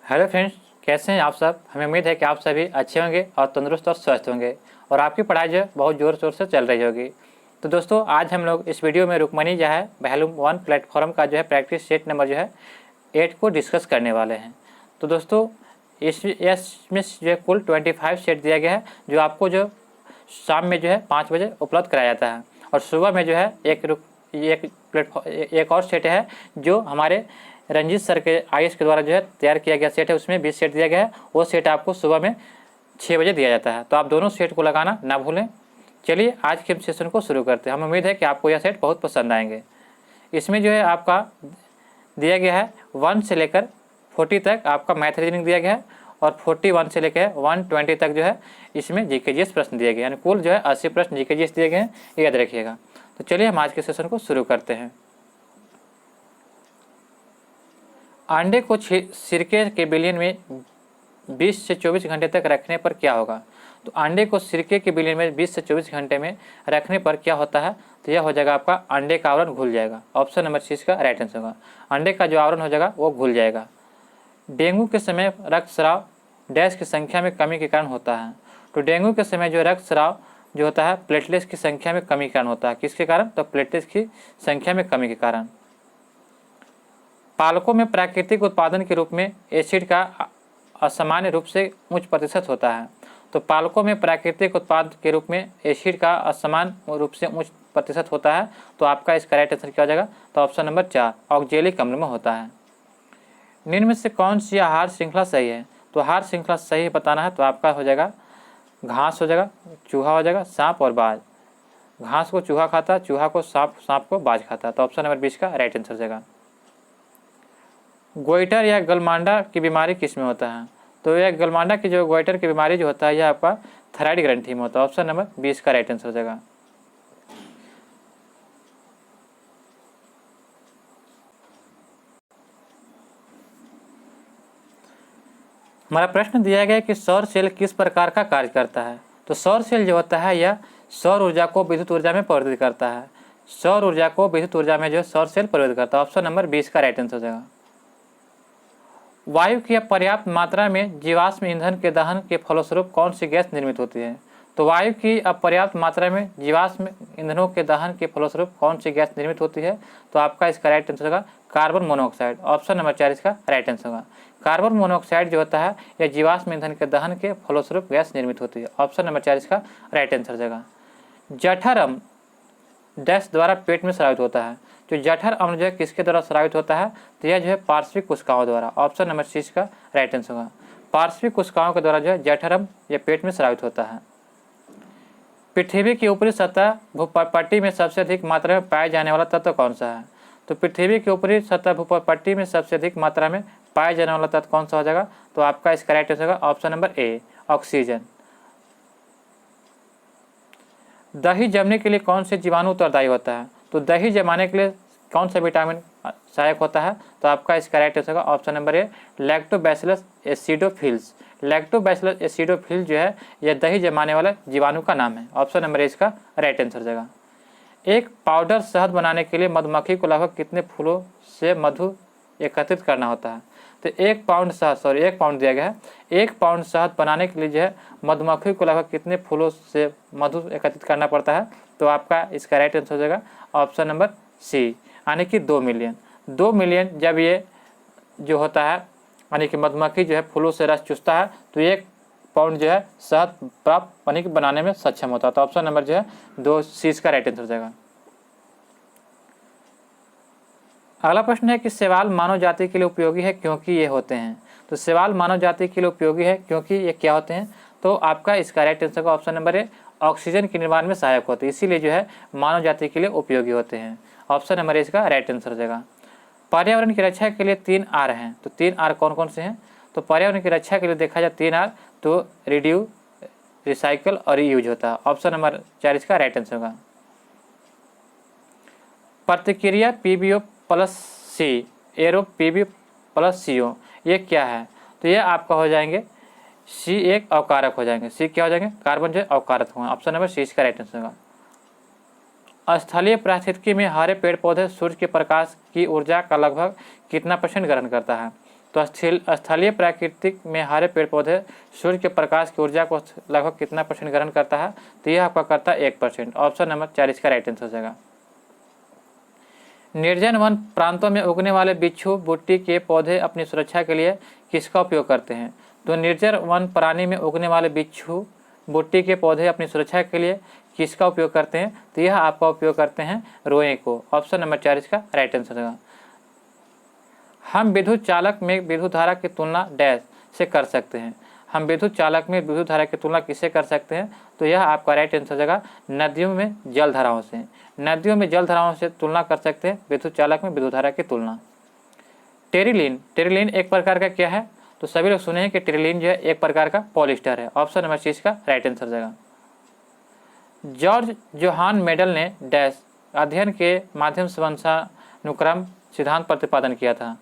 Hello friends, कैसे हैं आप सब। हमें उम्मीद है कि आप सभी अच्छे होंगे और तंदुरुस्त और स्वस्थ होंगे और आपकी पढ़ाई जो है बहुत ज़ोर शोर से चल रही होगी। तो दोस्तों, आज हम लोग इस वीडियो में रुक्मणी जो है वैल्यूम 1 प्लेटफॉर्म का जो है प्रैक्टिस सेट नंबर जो है 8 को डिस्कस करने वाले हैं। तो दोस्तों, इसमें जो है कुल 25 सेट दिया गया है, जो आपको जो शाम में जो है 5 बजे उपलब्ध कराया जाता है। और सुबह में जो है एक और सेट है जो हमारे रंजीत सर के आईएएस के द्वारा जो है तैयार किया गया सेट है। उसमें 20 सेट दिया गया है। वो सेट आपको सुबह में 6 बजे दिया जाता है। तो आप दोनों सेट को लगाना ना भूलें। चलिए आज के सेशन को शुरू करते हैं। हम उम्मीद है कि आपको यह सेट बहुत पसंद आएंगे। इसमें जो है आपका दिया गया है 1 से लेकर 40 तक आपका मैथ रीजनिंग दिया गया है और 41 से लेकर 120 तक जो है इसमें जीकेजीएस प्रश्न दिए गए हैं। यानी कुल जो है 80 प्रश्न जीकेजीएस दिए गए हैं, याद रखिएगा। तो चलिए हम आज के सेशन को शुरू करते हैं। अंडे को सिरके के बिलियन में 20 से 24 घंटे तक रखने पर क्या होगा। तो अंडे को सिरके के बिलियन में 20 से 24 घंटे में रखने पर क्या होता है। तो यह हो जाएगा आपका अंडे का आवरण घुल जाएगा। ऑप्शन नंबर 6 का राइट आंसर होगा। अंडे का जो आवरण हो जाएगा वो घुल जाएगा। डेंगू के समय रक्तस्राव डैश की संख्या में कमी के कारण होता है। तो डेंगू के समय जो रक्तस्राव जो होता है प्लेटलेट्स की संख्या में कमी के कारण होता है। किसके कारण? तो प्लेटलेट्स की संख्या में कमी के कारण। पालकों में प्राकृतिक उत्पादन के रूप में एसिड का असामान्य रूप से उच्च प्रतिशत होता है। तो पालकों में प्राकृतिक उत्पाद के रूप में एसिड का असमान रूप से उच्च प्रतिशत होता है। तो आपका इसका राइट आंसर क्या हो जाएगा? तो ऑप्शन नंबर 4 ऑक्जेलिक अम्ल में होता है। निम्न में से कौन सी आहार श्रृंखला सही है। तो आहार श्रृंखला सही बताना है तो आपका हो जाएगा घास हो जाएगा, चूहा हो जाएगा, सांप और बाज। घास को चूहा खाता, चूहा को सांप, सांप को बाज खाता। तो ऑप्शन नंबर 20 का राइट आंसर हो जाएगा। गोइटर या गलमांडा की बीमारी किस में होता है। तो यह गलमांडा की जो गोइटर की बीमारी जो होता है यह आपका थायराइड ग्रंथि में होता है। ऑप्शन नंबर 20 का राइट आंसर हो जाएगा। हमारा प्रश्न दिया गया कि सौर सेल किस प्रकार का कार्य करता है। तो सौर सेल जो होता है यह सौर ऊर्जा को विद्युत ऊर्जा में परिवर्तित करता है। सौर ऊर्जा को विद्युत ऊर्जा में जो सौर सेल परिवर्तित करता है। ऑप्शन नंबर 20 का राइट आंसर हो जाएगा। वायु की अपर्याप्त मात्रा में जीवाश्म ईंधन के दहन के फलस्वरूप कौन सी गैस निर्मित होती है। तो वायु की अपर्याप्त मात्रा में जीवाश्म ईंधनों के दहन के फलस्वरूप कौन सी गैस निर्मित होती है। तो आपका इसका राइट आंसर होगा कार्बन मोनोऑक्साइड। ऑप्शन नंबर 4 इसका राइट आंसर होगा। कार्बन मोनोऑक्साइड जो होता है यह जीवाश्म ईंधन के दहन के फलस्वरूप गैस निर्मित होती है। ऑप्शन नंबर 4 इसका राइट आंसर हो जाएगा। जठर अम्ल डैश द्वारा पेट में स्रावित होता है। जो जठर अम्ल जो है किसके द्वारा स्रावित होता है। तो यह जो है पार्श्विक कोशिकाओं द्वारा। ऑप्शन नंबर 6 का राइट आंसर होगा। पार्श्विक कोशिकाओं के द्वारा जो है जठर अम्ल यह पेट में स्रावित होता है। पृथ्वी की ऊपरी सतह भूपट्टी में सबसे अधिक मात्रा में पाया जाने वाला तत्व कौन सा है। तो पृथ्वी की ऊपरी सतह भूपट्टी में सबसे अधिक मात्रा में पाया जाने वाला तत्व कौन सा हो जाएगा। तो आपका इसका राइट आंसर होगा ऑप्शन नंबर ए ऑक्सीजन। दही जमने के लिए कौन से जीवाणु उत्तरदायी होता है। तो दही जमाने के लिए कौन सा विटामिन सहायक होता है। तो आपका इसका राइट आंसर होगा option number A lactobacillus acidophils. Lactobacillus acidophils जो है यह दही जमाने वाले जीवाणु का नाम है। ऑप्शन नंबर ए इसका राइट आंसर हो जाएगा। एक पाउडर शहद बनाने के लिए मधुमक्खी को लगभग कितने फूलों से मधु एकत्रित करना होता है। तो 1 पाउंड शहद 1 पाउंड दिया गया है। 1 पाउंड शहद बनाने के लिए जो है मधुमक्खी को लगभग कितने फूलों से मधु एकत्रित करना पड़ता है। तो आपका इसका राइट आंसर हो जाएगा ऑप्शन नंबर सी यानी कि 2 मिलियन। 2 मिलियन जब ये जो होता है यानी कि मधुमक्खी जो है फूलों से रस चूसता है तो 1 पाउंड जो है शहद प्राप्त पानी के बनाने में सक्षम होता है। तो ऑप्शन नंबर जो है 2 सी इसका राइट आंसर हो जाएगा। अगला प्रश्न है कि शैवाल मानव जाति के लिए उपयोगी है क्योंकि ये होते हैं। तो शैवाल मानव जाति के लिए उपयोगी है क्योंकि ये क्या होते हैं। तो आपका इसका राइट आंसर का ऑप्शन नंबर है ऑक्सीजन के निर्माण में सहायक होते हैं, इसीलिए जो है मानव जाति के लिए उपयोगी होते हैं। ऑप्शन नंबर इसका राइट आंसर हो जाएगा। पर्यावरण की रक्षा के लिए 3 आर हैं। तो 3 आर कौन कौन से हैं। तो पर्यावरण की रक्षा के लिए देखा जाए 3 आर तो रिड्यूस, रिसाइकल और रीयूज होता है। ऑप्शन नंबर 4 इसका राइट आंसर होगा। प्रतिक्रिया पीबीओ प्लस सी एरो पीबी प्लस CO ये क्या है। तो ये आपका हो जाएंगे C एक अवकारक हो जाएंगे। C क्या हो जाएंगे कार्बन जो है अवकारक होगा। ऑप्शन नंबर C इसका राइट आंसर होगा। स्थलीय पारिस्थितिकी में हरे पेड़ पौधे सूर्य के प्रकाश की ऊर्जा का लगभग कितना % ग्रहण करता है। तो स्थलीय प्राकृतिक में हरे पेड़ पौधे सूर्य के प्रकाश की ऊर्जा को लगभग कितना % ग्रहण करता है? तो यह आपका करता है 1%। ऑप्शन नंबर 4 इसका राइट आंसर हो जाएगा। निर्जन वन प्रांतों में उगने वाले बिच्छू बुट्टी के पौधे अपनी सुरक्षा के लिए किसका उपयोग करते हैं? तो निर्जन वन प्राणी में उगने वाले बिच्छू बुट्टी के पौधे अपनी सुरक्षा के लिए किसका उपयोग करते हैं? तो यह आपका उपयोग करते हैं रोए को। ऑप्शन नंबर 4 इसका राइट आंसर होगा। हम विद्युत चालक में विद्युत धारा की तुलना डैश से कर सकते हैं। हम विद्युत चालक में विद्युत धारा की तुलना किससे कर सकते हैं? तो यह आपका राइट आंसर हो जाएगा नदियों में जल धाराओं से। नदियों में जल धाराओं से तुलना कर सकते हैं विद्युत चालक में विद्युत धारा की तुलना। टेरिलीन, टेरिलीन एक प्रकार का क्या है? तो सभी लोग सुने हैं कि टेरिलीन जो है एक प्रकार का पॉलिस्टर है। ऑप्शन नंबर 6 का राइट आंसर हो जाएगा। जॉर्ज जोहान मेडल ने डैश अध्ययन के माध्यम से वंशानुक्रम सिद्धांत प्रतिपादन किया था।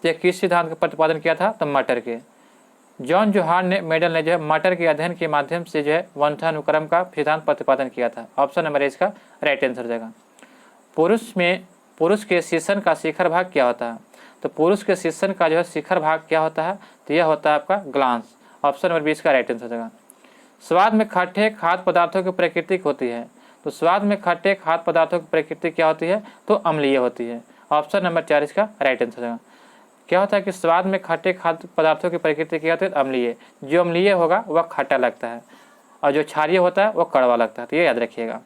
यह किस सिद्धांत का प्रतिपादन किया था? तो मटर के। जॉन जोहान ने मेडल ने जो है मटर के अध्ययन के माध्यम से जो है वंशानुक्रम का सिद्धांत प्रतिपादन किया था। ऑप्शन नंबर 1 का राइट आंसर हो जाएगा। पुरुष के शीर्षण का शिखर भाग क्या होता है? तो पुरुष के शीर्षण का जो है शिखर भाग क्या होता है? तो यह होता है आपका ग्लांस। ऑप्शन नंबर 20 का राइट आंसर हो जाएगा। स्वाद में खट्टे खाद्य पदार्थों की प्रकृति होती है। तो स्वाद में खट्टे खाद्य पदार्थों की प्रकृति क्या होती है? तो अम्लीय होती है। ऑप्शन नंबर 4 इसका राइट आंसर होगा। क्या होता है कि स्वाद में खट्टे खाद्य पदार्थों की प्रकृति क्या होती है? अम्लीय। जो अम्लीय होगा वह खट्टा लगता है और जो क्षारीय होता है वह कड़वा लगता है। तो ये याद रखिएगा।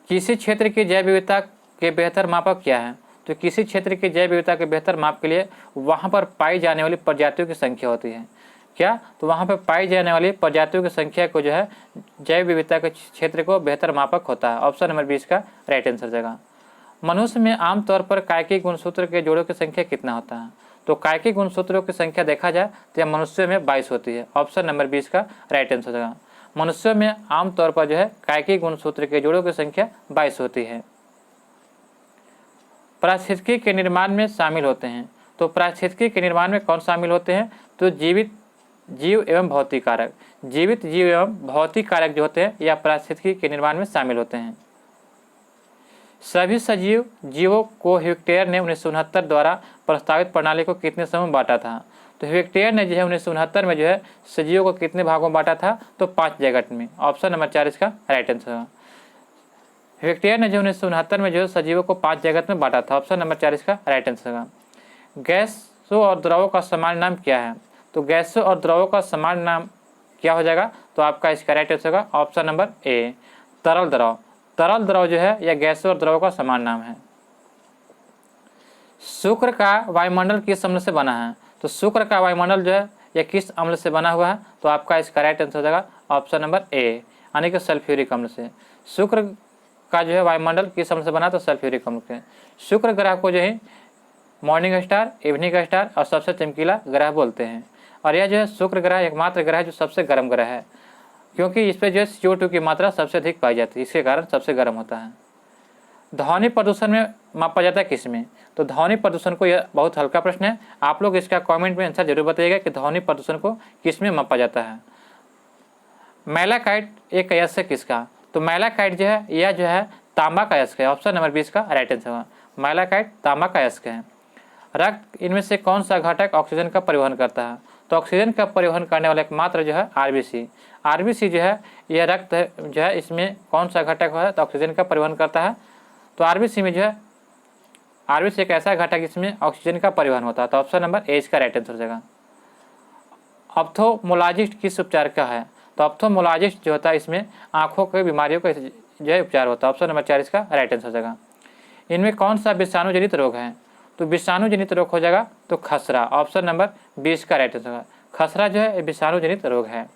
किसी क्षेत्र की जैव विविधता के बेहतर मापक क्या है? तो किसी क्षेत्र की जैव विविधता के बेहतर माप के लिए वहाँ पर पाई जाने वाली प्रजातियों की संख्या होती है। क्या? तो वहाँ पर पाई जाने वाली प्रजातियों की संख्या को जो है जैव विविधता के क्षेत्र को बेहतर मापक होता है। ऑप्शन नंबर 20 का राइट आंसर हो जाएगा। मनुष्य में आमतौर पर कायिक गुणसूत्र के जोड़ों की संख्या कितना होता है? तो कायिक गुणसूत्रों की संख्या देखा जाए तो यह मनुष्य में 22 होती है। ऑप्शन नंबर 20 का राइट आंसर हो जाएगा। मनुष्यों में आमतौर पर जो है कायिक गुणसूत्र के जोड़ों की संख्या 22 होती है। पारिस्थितिकी के निर्माण में शामिल होते हैं। तो पारिस्थितिकी के निर्माण में कौन शामिल होते हैं? तो जीवित जीव एवं भौतिक कारक। जीवित जीव एवं भौतिक कारक जो होते हैं यह पारिस्थितिकी के निर्माण में शामिल होते हैं। सभी सजीव जीवों को ह्यूक्टेयर ने 1969 द्वारा प्रस्तावित प्रणाली को कितने समूह में बांटा था? तो ह्यूक्टेयर ने जो है 1969 में जो है सजीवों को कितने भागों में बांटा था? तो 5 जगत में। ऑप्शन नंबर 4 इसका राइट आंसर होगा। ह्यूक्टेयर ने जो 1969 में जो है सजीवों को 5 जगत में बांटा था। ऑप्शन नंबर 4 इसका राइट आंसर होगा। गैसों और द्रवों का समान नाम क्या है? तो गैसों और द्रवों का समान नाम क्या हो जाएगा? तो आपका इसका राइट आंसर होगा ऑप्शन नंबर ए तरल द्रव। तरल द्रव जो है यह गैसों और द्रवों का समान नाम है। शुक्र का वायुमंडल किस अम्ल से बना है? तो शुक्र का वायुमंडल जो है यह किस अम्ल से बना हुआ है? तो आपका इसका राइट आंसर हो जाएगा ऑप्शन नंबर ए यानी कि सल्फ्यूरिक अम्ल से। शुक्र का जो है वायुमंडल किस अम्ल से बना? तो सल्फ्यूरिक अम्ल से। शुक्र ग्रह को जो है मॉर्निंग स्टार, इवनिंग स्टार और सबसे चमकीला ग्रह बोलते हैं। और यह जो है शुक्र ग्रह एकमात्र ग्रह है जो सबसे गर्म ग्रह है, क्योंकि इस पर जो है CO2 की मात्रा सबसे अधिक पाई जाती है, इसके कारण सबसे गर्म होता है। ध्वनि प्रदूषण में मापा जाता है किस में? तो ध्वनि प्रदूषण को, यह बहुत हल्का प्रश्न है, आप लोग इसका कमेंट में आंसर जरूर बताइएगा कि ध्वनि प्रदूषण को किस में मापा जाता है। मैलाकाइट एक अयस्क है किसका? तो मैलाकाइट जो है यह जो है तांबा का अयस्क है। ऑप्शन नंबर 20 का राइट आंसर होगा। मैलाकाइट तांबा का अयस्क है। रक्त इनमें से कौन सा घटक ऑक्सीजन का परिवहन करता है? तो ऑक्सीजन का परिवहन करने वाला एकमात्र जो है RBC। RBC जो है यह रक्त जो है इसमें कौन सा घटक है तो ऑक्सीजन का परिवहन करता है? तो RBC में जो है RBC एक ऐसा घटक इसमें ऑक्सीजन का परिवहन होता है। तो ऑप्शन नंबर ए इसका राइट आंसर हो जाएगा। ऑप्थोमोलॉजिस्ट किस उपचार का है? तो ऑप्थोमोलॉजिस्ट जो होता है इसमें आँखों की बीमारियों का जो है उपचार होता है। ऑप्शन नंबर 4 इसका राइट आंसर हो जाएगा। इनमें कौन सा विषाणु जनित रोग है? तो विषाणु जनित रोग हो जाएगा तो खसरा। ऑप्शन नंबर 20 का राइट आंसर होगा। खसरा जो है विषाणु जनित रोग है।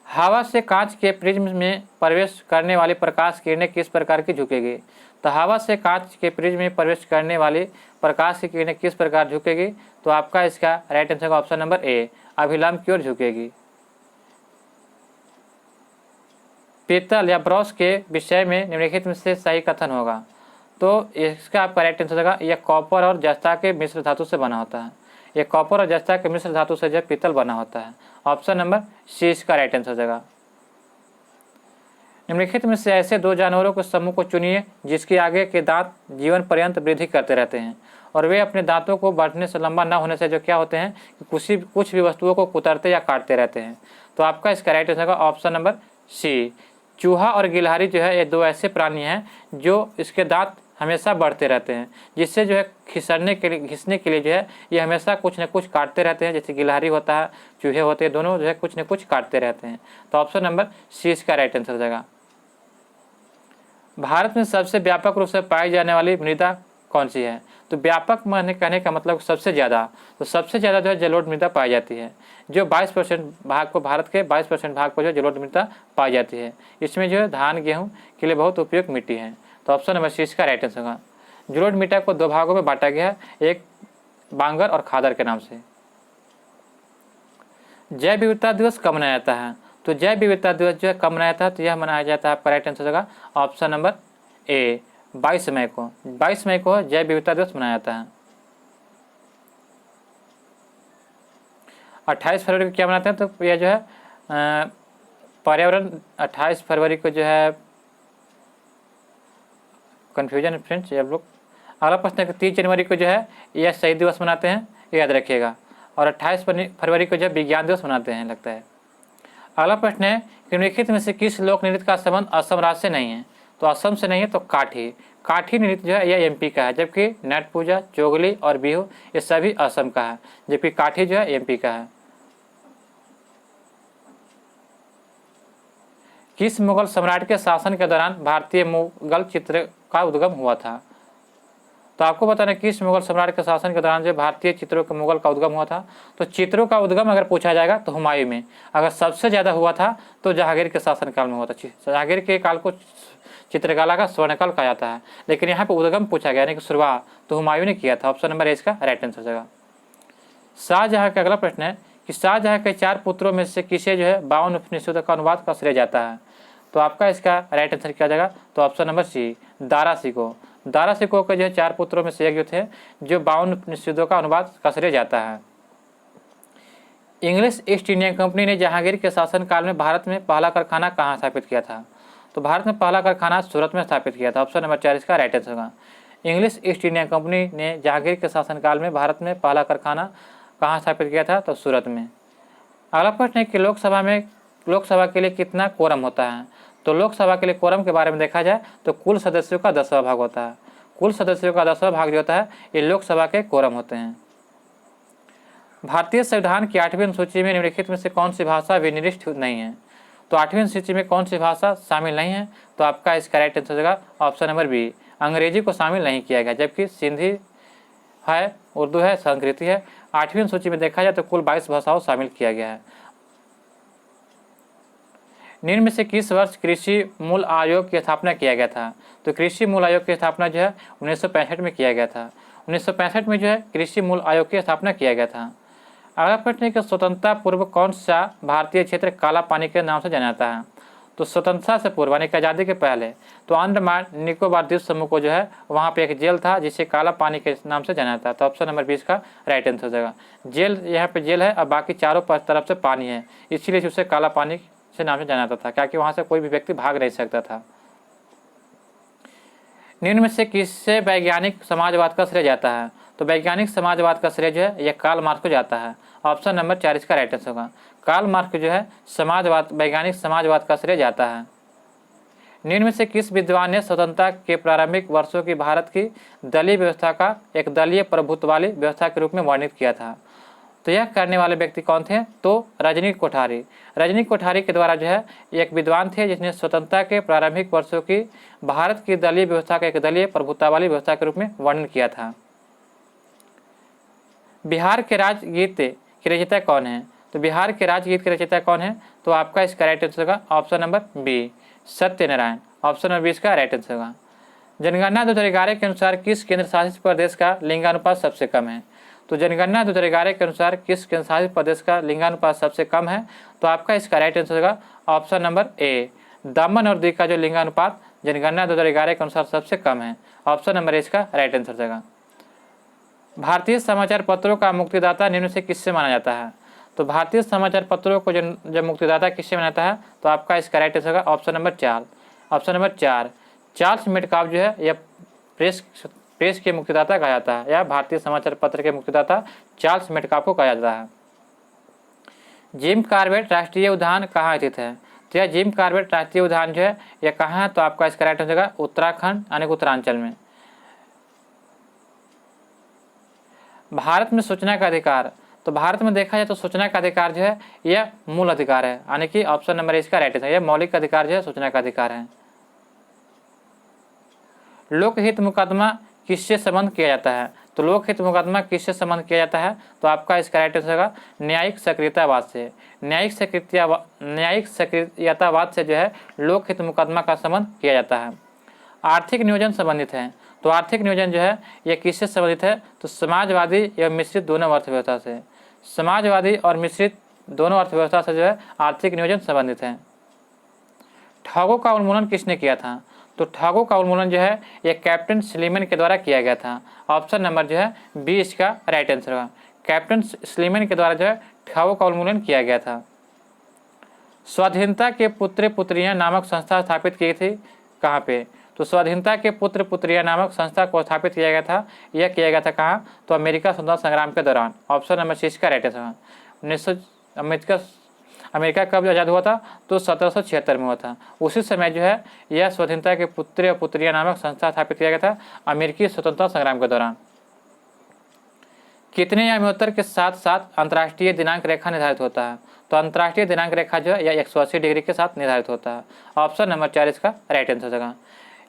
हवा से कांच के प्रिज्म में प्रवेश करने वाली प्रकाश किरणें किस प्रकार की झुकेगी? तो हवा से कांच के प्रिज्म में प्रवेश करने वाली प्रकाश की किरणें किस प्रकार झुकेगी? तो आपका इसका राइट आंसर होगा ऑप्शन नंबर ए अभिलंब की ओर झुकेगी। पीतल या ब्रॉन्ज के विषय में निम्नलिखित में से सही कथन होगा? तो इसका आपका राइट आंसर होगा यह कॉपर और जस्ता के मिश्र धातु से बना होता है। यह कॉपर और जस्ता के मिश्र धातु से जो पीतल बना होता है। ऑप्शन नंबर सी इसका राइट आंसर हो जाएगा। निम्नलिखित में से ऐसे दो जानवरों के समूह को चुनिए जिसके आगे के दांत जीवन पर्यंत वृद्धि करते रहते हैं और वे अपने दांतों को बढ़ने से लंबा न होने से जो क्या होते हैं कि कुछ भी वस्तुओं को कुतरते या काटते रहते हैं। तो आपका इसका राइट आंसर होगा ऑप्शन नंबर सी। चूहा और गिलहरी जो है ये दो ऐसे प्राणी हैं जो इसके दांत हमेशा बढ़ते रहते हैं, जिससे जो है घिसने के लिए जो है ये हमेशा कुछ न कुछ काटते रहते हैं। जैसे गिलहरी होता है, चूहे होते हैं, दोनों जो है कुछ न कुछ काटते रहते हैं। तो ऑप्शन नंबर सी इसका राइट आंसर हो जाएगा। भारत में सबसे व्यापक रूप से पाई जाने वाली मृदा कौन सी है? तो व्यापक माने कहने का मतलब सबसे ज़्यादा, तो सबसे ज़्यादा जो है जलोढ़ मृदा पाई जाती है, जो 22% भाग को, भारत के 22% भाग को जो जलोढ़ मृदा पाई जाती है। इसमें जो है धान गेहूँ के लिए बहुत उपयुक्त मिट्टी है। तो ऑप्शन नंबर सी इसका राइट आंसर होगा। जलोढ़ मिट्टी को दो भागों में बांटा गया है, एक बांगर और खादर के नाम से। जैव विविधता दिवस कब मनाया जाता है? तो जैव विविधता दिवस जो है कब मनाया जाता है? तो यह मनाया जाता है, आपका राइट आंसर होगा ऑप्शन नंबर ए 22 मई को। 22 मई को जैव विविधता दिवस मनाया जाता है। 28 फरवरी को क्या मनाते हैं? तो यह जो है पर्यावरण 28 फरवरी को जो है कन्फ्यूजन फ्रेंड्स ये लोग। अगला प्रश्न है 30 जनवरी को जो है यह शहीद दिवस मनाते हैं, याद रखिएगा। और 28 फरवरी को जब विज्ञान दिवस मनाते हैं, लगता है। अगला प्रश्न है निम्नलिखित में से किस लोक नृत्य का संबंध असम राज्य से नहीं है? तो असम से नहीं है तो काठी नृत्य जो है यह एमपी का है, जबकि नट पूजा, चोगली और बिहू ये सभी असम का है, जबकि काठी जो है एमपी का है। किस मुगल सम्राट के शासन के दौरान भारतीय मुगल चित्र का उद्गम हुआ था? तो आपको बताना किस मुगल सम्राट के शासन के दौरान जो भारतीय चित्रों के मुगल का उद्गम हुआ था? तो चित्रों का उद्गम अगर पूछा जाएगा तो हुमायूं में। अगर सबसे ज़्यादा हुआ था तो जहांगीर के शासनकाल में हुआ था। जहांगीर के काल को चित्रकला का स्वर्णकाल कहा जाता है, लेकिन यहाँ पर उद्गम पूछा गया, यानी कि शुरुआत तो हुमायूं ने किया था। ऑप्शन नंबर ए इसका राइट आंसर हो जाएगा। शाहजहाँ का अगला प्रश्न है कि शाहजहाँ के 4 पुत्रों में से किसे जो है 52 उपनिषदों का अनुवाद का श्रेय जाता है? तो आपका इसका राइट आंसर क्या जाएगा? तो option number C Dara Shikoh. Dara Shikoh के जो है 4 पुत्रों में से एक जो थे जो 52 उपनिषदों का अनुवाद का श्रेय जाता है। इंग्लिश ईस्ट इंडिया कंपनी ने जहांगीर के शासनकाल में भारत में पहला कारखाना कहाँ स्थापित किया था? तो भारत में पहला कारखाना सूरत में स्थापित किया था। ऑप्शन नंबर 4 इसका राइट आंसर होगा। इंग्लिश ईस्ट इंडिया कंपनी ने जहांगीर के शासनकाल में भारत में पहला कारखाना कहाँ स्थापित किया था? तो सूरत में। अगला प्रश्न है कि लोकसभा के लिए कितना कोरम होता है? तो लोकसभा के लिए कोरम के बारे में देखा जाए तो कुल सदस्यों का 10वां भाग होता है। कुल सदस्यों का 10वां भाग जो होता है ये लोकसभा के कोरम होते हैं। भारतीय संविधान की 8वीं अनुसूची में निम्नलिखित में से कौन सी भाषा विनिर्दिष्ट नहीं है? तो 8वीं अनुसूची में कौन सी भाषा शामिल नहीं है? तो आपका इसका राइट आंसर होगा ऑप्शन नंबर बी अंग्रेजी को शामिल नहीं किया गया, जबकि सिंधी है, उर्दू है, संस्कृत है। 8वीं अनुसूची में देखा जाए तो कुल 22 भाषाओं शामिल किया गया है। निम्न में से किस वर्ष कृषि मूल आयोग की स्थापना किया गया था? तो कृषि मूल आयोग की स्थापना जो है 1965 में किया गया था। 1965 में जो है कृषि मूल आयोग की स्थापना किया गया था। अगला प्रश्न है कि स्वतंत्रता पूर्व कौन सा भारतीय क्षेत्र काला पानी के नाम से जाना जाता है? तो स्वतंत्रता से पूर्व यानी कि आज़ादी के पहले तो अंडमान निकोबार द्वीप समूह को जो है वहाँ पे एक जेल था जिसे काला पानी के नाम से जाना जाता है। तो ऑप्शन नंबर 20 का राइट आंसर हो जाएगा। जेल यहाँ पे जेल है और बाकी चारों तरफ से पानी है, इसीलिए उसे काला पानी से नाम से जाना जाता था, क्योंकि वहाँ से कोई भी व्यक्ति भाग नहीं सकता था। निम्न में से किससे वैज्ञानिक समाजवाद का श्रेय जाता है? तो वैज्ञानिक समाजवाद का श्रेय जो है यह कार्ल मार्क्स को जाता है। ऑप्शन नंबर 4 इसका राइट आंसर होगा। कार्ल मार्क्स जो है वैज्ञानिक समाजवाद का श्रेय जाता है। निम्न में से किस विद्वान ने स्वतंत्रता के प्रारंभिक वर्षों की भारत की दलीय व्यवस्था का एक दलीय प्रभुत्व वाली व्यवस्था के रूप में वर्णित किया था? तो यह करने वाले व्यक्ति कौन थे? तो रजनी कोठारी। रजनी कोठारी के द्वारा जो है एक विद्वान थे जिसने स्वतंत्रता के प्रारंभिक वर्षों की भारत की दलीय व्यवस्था का एक दलीय प्रभुत्व वाली व्यवस्था के रूप में वर्णन किया था। बिहार के राजगीत की रचयिता कौन है? तो बिहार के राजगीत की रचयिता कौन है? तो आपका इसका राइट आंसर होगा option number B Satyanarayan. Option number 20 का राइट आंसर होगा। जनगणना 2011 के अनुसार किस केंद्र शासित प्रदेश का लिंगानुपात सबसे कम है? तो जनगणना 2011 के अनुसार किस केंद्र शासित प्रदेश का लिंगानुपात सबसे कम है? तो आपका इसका राइट आंसर होगा ऑप्शन नंबर ए दमन और दीव का जो लिंगानुपात जनगणना 2011 के अनुसार सबसे कम है। ऑप्शन नंबर ए इसका राइट आंसर होगा। भारतीय समाचार पत्रों का मुक्तिदाता निम्न से किससे माना जाता है? तो भारतीय समाचार पत्रों को जब मुक्तिदाता किससे माना जाता है? तो आपका इसका राइट आंसर होगा option number 4 option number 4, Charles Metcalfe जो है यह प्रेस के मुक्तिदाता कहा जाता है, या भारतीय समाचार पत्र के मुक्तिदाता चार्ल्स मेटकाफ को कहा जाता है। जिम कॉर्बेट राष्ट्रीय उद्यान कहाँ स्थित है? तो यह जिम कॉर्बेट राष्ट्रीय उद्यान जो है यह कहाँ है? तो आपका इसका राइट हो जाएगा उत्तराखंड यानी उत्तरांचल में। भारत में सूचना का अधिकार, तो भारत में देखा जाए तो सूचना का अधिकार जो है यह मूल अधिकार है, यानी कि ऑप्शन नंबर इसका राइट है, यह मौलिक अधिकार जो है सूचना का अधिकार है। लोकहित मुकदमा किससे संबंध किया जाता है? तो लोकहित मुकदमा किससे संबंध किया जाता है? तो आपका इसका राइट होगा न्यायिक सक्रियतावाद से। न्यायिक सक्रियतावाद से जो है लोकहित मुकदमा का संबंध किया जाता है। आर्थिक नियोजन संबंधित है, तो आर्थिक नियोजन जो है यह किससे संबंधित है? तो समाजवादी एवं मिश्रित दोनों अर्थव्यवस्था से। समाजवादी और मिश्रित दोनों अर्थव्यवस्था से जो है आर्थिक नियोजन संबंधित है। ठगों का उन्मूलन किसने किया था? तो ठगों का उन्मूलन जो है यह कैप्टन स्लीमैन के द्वारा किया गया था। ऑप्शन नंबर जो है बी इसका राइट आंसर होगा। कैप्टन स्लीमैन के द्वारा जो है ठगों का उन्मूलन किया गया था। स्वाधीनता के पुत्र पुत्रियां नामक संस्था स्थापित की थी कहाँ पे? तो स्वाधीनता के पुत्र पुत्रियां नामक संस्था को स्थापित किया गया था, यह किया गया था कहाँ? तो अमेरिका स्वतंत्रता संग्राम के दौरान। ऑप्शन नंबर सी इसका राइट आंसर होगा। अमेरिका कब आज़ाद हुआ था? तो 1776 में हुआ था। उसी समय जो है यह स्वाधीनता के पुत्र पुत्रियां नामक संस्था स्थापित किया गया था अमेरिकी स्वतंत्रता संग्राम के दौरान। कितने यामियोत्तर के साथ साथ अंतर्राष्ट्रीय दिनांक रेखा निर्धारित होता है? तो अंतर्राष्ट्रीय दिनांक रेखा जो है यह 180 डिग्री के साथ निर्धारित होता है। ऑप्शन नंबर 4 इसका राइट आंसर होगा।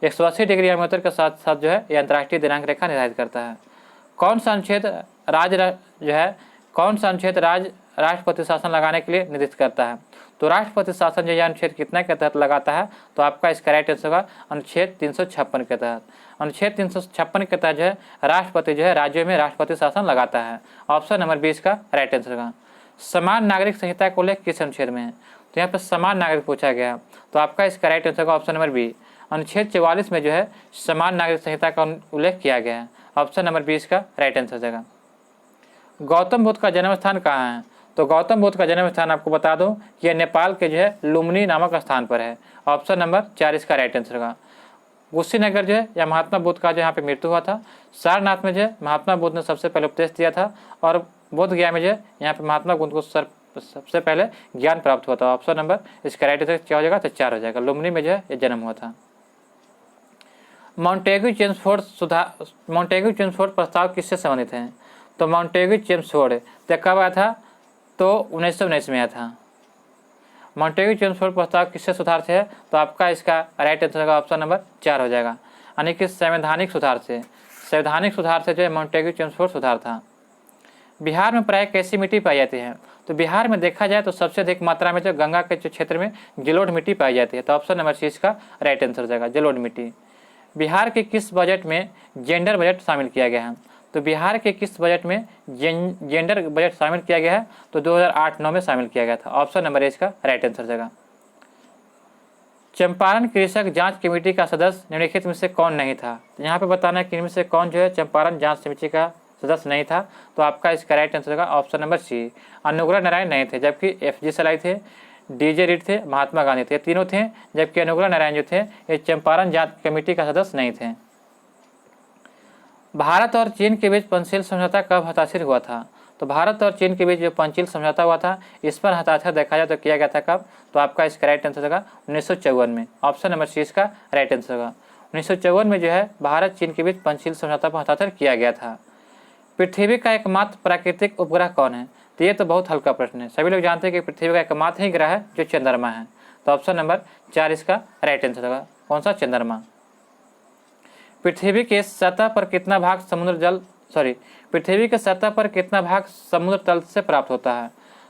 180 डिग्री यामियोत्तर के साथ साथ जो है यह अंतर्राष्ट्रीय दिनांक रेखा निर्धारित करता है। कौन सा अनुच्छेद राष्ट्रपति शासन लगाने के लिए निर्दिष्ट करता है? तो राष्ट्रपति शासन जो यह अनुच्छेद कितना के तहत लगाता है? तो आपका इसका राइट आंसर होगा अनुच्छेद 356 के तहत। अनुच्छेद 356 के तहत जो है राष्ट्रपति जो है राज्यों में राष्ट्रपति शासन लगाता है। ऑप्शन नंबर 20 का राइट आंसर होगा। समान नागरिक संहिता का उल्लेख किस अनुच्छेद में है? तो यहाँ पर समान नागरिक पूछा गया, तो आपका इसका राइट आंसर होगा ऑप्शन नंबर बी। अनुच्छेद 44 में जो है समान नागरिक संहिता का उल्लेख किया गया है। ऑप्शन नंबर 20 का राइट आंसर हो जाएगा। गौतम बुद्ध का जन्म स्थान कहाँ है? तो गौतम बुद्ध का जन्म स्थान आपको बता दूं कि यह नेपाल के जो है लुम्बिनी नामक स्थान पर है। ऑप्शन नंबर 4 इसका राइट आंसर होगा। कुशीनगर जो है यह महात्मा बुद्ध का जो यहाँ पे मृत्यु हुआ था। सारनाथ में जो है महात्मा बुद्ध ने सबसे पहले उपदेश दिया था, और बोध गया में जो है यहाँ पे महात्मा बुद्ध को सबसे पहले ज्ञान प्राप्त हुआ था। ऑप्शन नंबर इसका राइट आंसर क्या हो जाएगा? तो 4 हो जाएगा। लुम्बिनी में जो है यह जन्म हुआ था। मॉन्टेग्यू चेम्सफोर्ड प्रस्ताव किससे संबंधित है? तो मॉन्टेग्यू चेम्सफोर्ड कब आया था? तो 1919 में आया था। मॉन्टेग्यू चेम्सफोर्ड प्रस्ताव किससे सुधार से है? तो आपका इसका राइट आंसर होगा ऑप्शन नंबर 4 हो जाएगा, यानी कि संवैधानिक सुधार से। संवैधानिक सुधार से जो है मॉन्टेग्यू चेम्सफोर्ड सुधार था। बिहार में प्राय कैसी मिट्टी पाई जाती है? तो बिहार में देखा जाए तो सबसे अधिक मात्रा में जो गंगा के जो क्षेत्र में जलोढ़ मिट्टी पाई जाती है। तो ऑप्शन नंबर सी इसका राइट आंसर हो जाएगा, जलोढ़ मिट्टी। बिहार के किस बजट में जेंडर बजट शामिल किया गया है? तो बिहार के किस बजट में जेंडर बजट शामिल किया गया है? तो 2008-9 में शामिल किया गया था। ऑप्शन नंबर इसका राइट आंसर जाएगा। चंपारण कृषक जांच कमेटी का सदस्य निम्नलिखित में से कौन नहीं था? तो यहाँ पे बताना है कि इनमें से कौन जो है चंपारण जांच समिति का सदस्य नहीं था। तो आपका इसका राइट आंसर होगा ऑप्शन नंबर सी, अनुग्रह नारायण नहीं थे, जबकि FG सलाई थे, DJ रीड थे, महात्मा गांधी थे, तीनों थे, जबकि अनुग्रह नारायण जो थे ये चंपारण जांच कमेटी का सदस्य नहीं थे। भारत और चीन के बीच पंचशील समझौता कब हस्ताक्षर हुआ था? तो भारत और चीन के बीच जो पंचशील समझौता हुआ था, इस पर हस्ताक्षर देखा जाए तो किया गया था कब? तो आपका इसका राइट आंसर होगा 1954 में। ऑप्शन नंबर सी इसका राइट आंसर होगा। 1954 में जो है भारत चीन के बीच पंचशील समझौता पर हस्ताक्षर किया गया था। पृथ्वी का एकमात्र प्राकृतिक उपग्रह कौन है? तो ये तो बहुत हल्का प्रश्न है, सभी लोग जानते हैं कि पृथ्वी का एकमात्र ही ग्रह है जो चंद्रमा है। तो ऑप्शन नंबर 4 इसका राइट आंसर होगा। कौन सा? चंद्रमा। पृथ्वी के सतह पर कितना भाग पृथ्वी के सतह पर कितना भाग समुद्र तल से प्राप्त होता है?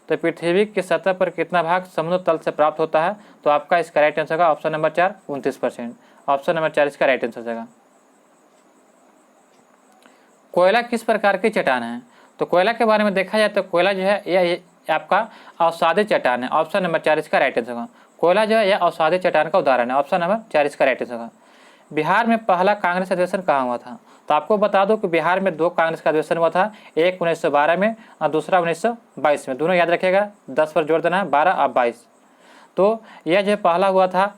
तो पृथ्वी के सतह पर कितना भाग समुद्र तल से प्राप्त होता है? तो आपका इसका राइट आंसर होगा ऑप्शन नंबर 4, 29%। ऑप्शन नंबर 4 इसका राइट आंसर होगा। कोयला किस प्रकार की चट्टान है? तो कोयला के बारे में देखा जाए तो कोयला जो है यह आपका अवसादी चट्टान है। ऑप्शन नंबर 4 इसका राइट आंसर होगा। कोयला जो है यह अवसादी चट्टान का उदाहरण है। ऑप्शन नंबर 4 इसका राइट आंसर होगा। बिहार में पहला कांग्रेस अधिवेशन कहाँ हुआ था? तो आपको बता दो कि बिहार में 2 कांग्रेस का अधिवेशन हुआ था, एक 1912 में और दूसरा 1922 में। दोनों याद रखिएगा, 10 पर जोड़ देना है, 12 और 22। तो यह जो पहला हुआ था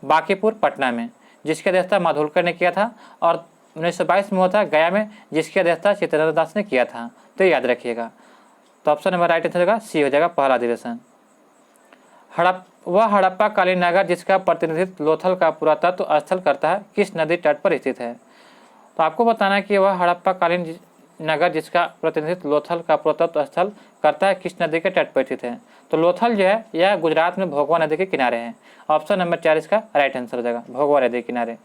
बांकीपुर पटना में, जिसकी अध्यक्षता माधुलकर ने किया था, और 1922 में हुआ था गया में, जिसकी अध्यक्षता चित्रेंद्र दास ने किया था। तो याद रखिएगा। तो ऑप्शन नंबर राइट आंसर होगा सी हो जाएगा, पहला अधिवेशन। वह हड़प्पा कालीन नगर जिसका प्रतिनिधित्व लोथल का पुरातत्व स्थल करता है किस नदी तट पर स्थित है? तो आपको बताना है कि वह हड़प्पा कालीन नगर जिसका प्रतिनिधित्व लोथल का पुरातत्व स्थल करता है किस नदी के तट पर स्थित है? तो लोथल जो है यह गुजरात में भोगवा नदी के किनारे है। ऑप्शन नंबर 4 इसका राइट आंसर हो जाएगा, भोगवा नदी के किनारे।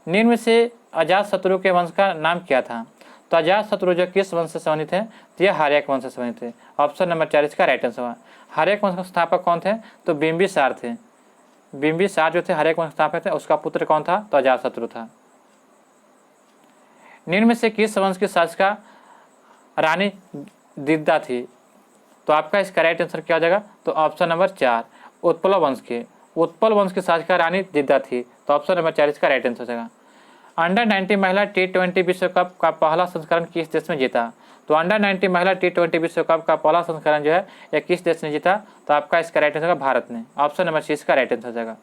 निम्न में से अजातशत्रु के वंश का नाम क्या था? तो अजातशत्रु जो किस वंश से संबंधित है? तो यह हर्यक वंश से संबंधित है। ऑप्शन नंबर 4 इसका राइट आंसर हुआ। हर्यक वंश के स्थापक कौन थे? तो बिंबिसार थे। बिंबिसार जो थे हर्यक वंश स्थापक थे, उसका पुत्र कौन था? तो अजातशत्रु था। निम्न में से किस वंश की शासिका रानी दिद्दा थी? तो आपका इसका राइट आंसर क्या हो जाएगा? तो ऑप्शन नंबर 4 उत्पल वंश के। उत्पल वंश की शासिका रानी दिद्दा थी। तो ऑप्शन नंबर 4 इसका राइट आंसर हो जाएगा। अंडर 19 महिला T20 विश्व कप का पहला संस्करण किस देश में जीता? तो अंडर 19 महिला T20 विश्व कप का पहला संस्करण जो है यह किस देश ने जीता? तो आपका इसका राइट आंसर होगा भारत ने। ऑप्शन नंबर 6 इसका राइट आंसर हो जाएगा।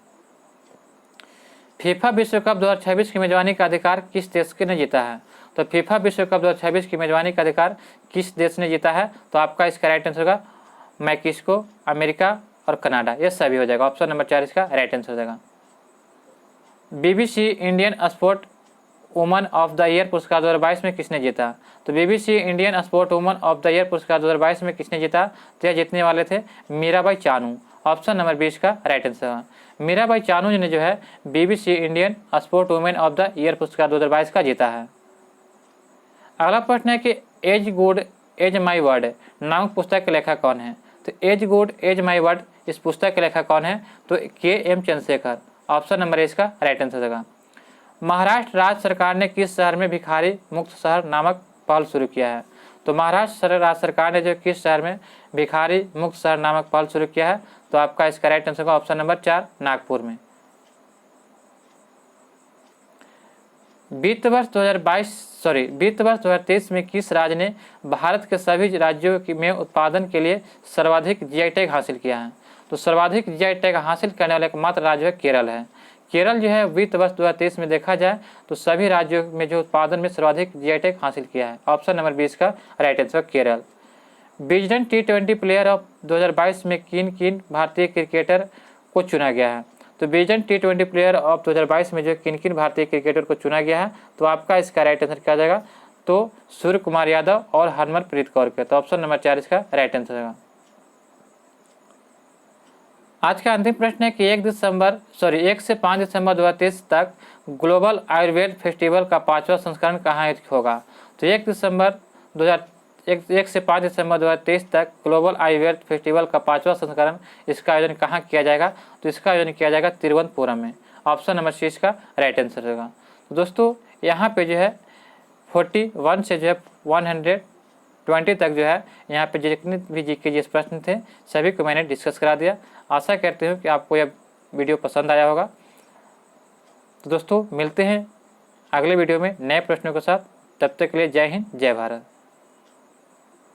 फीफा विश्व कप 2026 की मेजबानी का अधिकार किस देश ने जीता है? तो फीफा विश्व कप 2026 की मेजबानी का अधिकार किस देश ने जीता है? तो आपका इसका राइट आंसर होगा मैक्सिको, अमेरिका और कनाडा, ये सभी हो जाएगा। ऑप्शन नंबर 4 इसका राइट आंसर हो जाएगा। BBC Indian sport woman of the year पुरस्कार 2022 में किसने जीता? तो BBC Indian sport woman of the year पुरस्कार 2022 में किसने जीता? तो यह जीतने वाले थे मीराबाई चानू। ऑप्शन नंबर 20 का राइट आंसर है। मीराबाई चानू ने जो है BBC Indian sport women of the year पुरस्कार 2022 का जीता है। अगला प्रश्न है कि as good as my word नामक पुस्तक के लेखक कौन है? तो as good as my word इस पुस्तक के लेखक कौन है? तो KM चंद्रशेखर। ऑप्शन नंबर इसका राइट आंसर होगा। महाराष्ट्र राज्य सरकार ने किस शहर में भिखारी मुक्त शहर नामक पहल शुरू किया है? तो महाराष्ट्र राज्य सरकार ने जो किस शहर में भिखारी मुक्त शहर नामक पहल शुरू किया है? तो आपका इसका राइट आंसर होगा ऑप्शन नंबर 4 नागपुर में। वित्त वर्ष 2023 में किस राज्य ने भारत के सभी राज्यों में उत्पादन के लिए सर्वाधिक GI टैग हासिल किया है? तो सर्वाधिक GI टैग हासिल करने वाला एकमात्र राज्य है केरल है। केरल जो है वित्त वर्ष 2023 में देखा जाए तो सभी राज्यों में जो उत्पादन में सर्वाधिक GI टैग हासिल किया है। ऑप्शन नंबर 20 का right answer Kerala. Wisden T20 player of 2022 में किन किन भारतीय क्रिकेटर को चुना गया है? तो विजडन T20 प्लेयर ऑफ 2022 में जो किन किन भारतीय क्रिकेटर को चुना गया है? तो आपका इसका राइट आंसर क्या जाएगा? तो सूर्य कुमार यादव और हरमनप्रीत कौर के। तो ऑप्शन नंबर 4 इसका राइट आंसर होगा। आज का अंतिम प्रश्न है कि 1 से 5 दिसंबर 2023 तक ग्लोबल आयुर्वेद फेस्टिवल का 5वां संस्करण कहाँ होगा? तो 1 से 5 दिसंबर 2023 तक ग्लोबल आयुर्वेद फेस्टिवल का 5वां संस्करण इसका आयोजन कहाँ किया जाएगा? तो इसका आयोजन किया जाएगा तिरुवनंतपुरम में। ऑप्शन नंबर 6 का राइट आंसर होगा। तो दोस्तों यहाँ पे जो है 41 से जो है 120 तक जो है यहाँ पे जितने भी जीके जिस प्रश्न थे सभी को मैंने डिस्कस करा दिया। आशा करते हूँ कि आपको यह वीडियो पसंद आया होगा। तो दोस्तों मिलते हैं अगले वीडियो में नए प्रश्नों के साथ। तब तक के लिए जय हिंद, जय भारत।